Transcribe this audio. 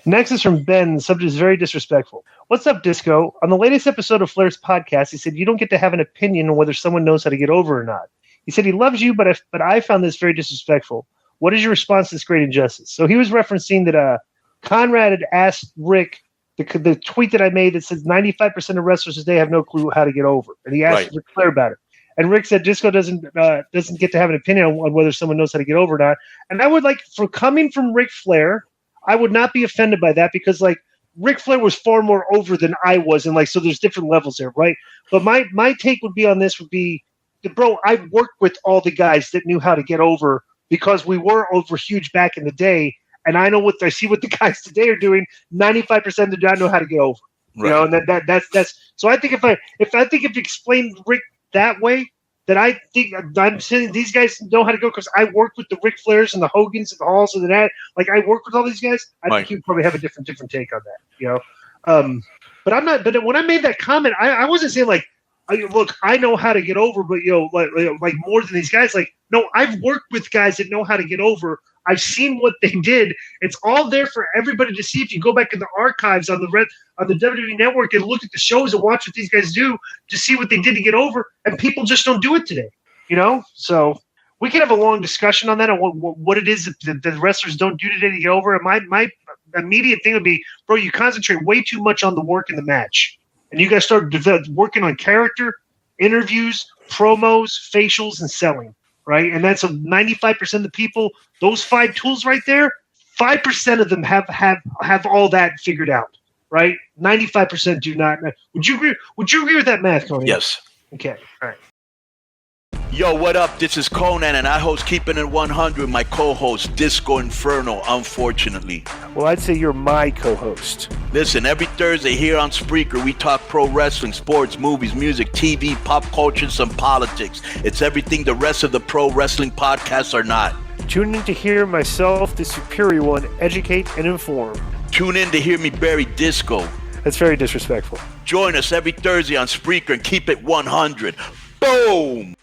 Next is from Ben. The subject is very disrespectful. What's up, Disco? On the latest episode of Flair's podcast, he said you don't get to have an opinion on whether someone knows how to get over or not. He said he loves you, but I found this very disrespectful. What is your response to this great injustice? So he was referencing that Conrad had asked Rick the tweet that I made that says 95% of wrestlers today have no clue how to get over, and he asked Ric Flair about it. And Rick said Disco doesn't get to have an opinion on whether someone knows how to get over or not. And I would like, for coming from Ric Flair, I would not be offended by that because like Ric Flair was far more over than I was, and like so there's different levels there, right? But my take would be on this would be, bro, I worked with all the guys that knew how to get over because we were over huge back in the day, and I see what the guys today are doing. 95% do not know how to get over, you know, and that's so. I think if you explain Rick that way, then I think I'm saying these guys know how to go because I worked with the Ric Flairs and the Hogans and the Halls and that. Like I worked with all these guys. I think you probably have a different take on that, you know. But I'm not. But when I made that comment, I wasn't saying like, look, I know how to get over, but you know, like more than these guys. Like, no, I've worked with guys that know how to get over. I've seen what they did. It's all there for everybody to see. If you go back in the archives on the WWE Network and look at the shows and watch what these guys do to see what they did to get over, and people just don't do it today, you know? So we can have a long discussion on that and what it is that the wrestlers don't do today to get over. And my immediate thing would be, bro, you concentrate way too much on the work in the match. And you guys start working on character, interviews, promos, facials, and selling. Right, and that's 95% of the people. Those 5 tools right there, 5% of them have all that figured out. Right, 95% do not. Would you agree? Would you agree with that math, Tony? Yes. Okay. All right. Yo, what up? This is Conan, and I host Keeping It 100. My co-host, Disco Inferno, unfortunately. Well, I'd say you're my co-host. Listen, every Thursday here on Spreaker, we talk pro wrestling, sports, movies, music, TV, pop culture, and some politics. It's everything the rest of the pro wrestling podcasts are not. Tune in to hear myself, the superior one, educate and inform. Tune in to hear me bury Disco. That's very disrespectful. Join us every Thursday on Spreaker and keep it 100. Boom!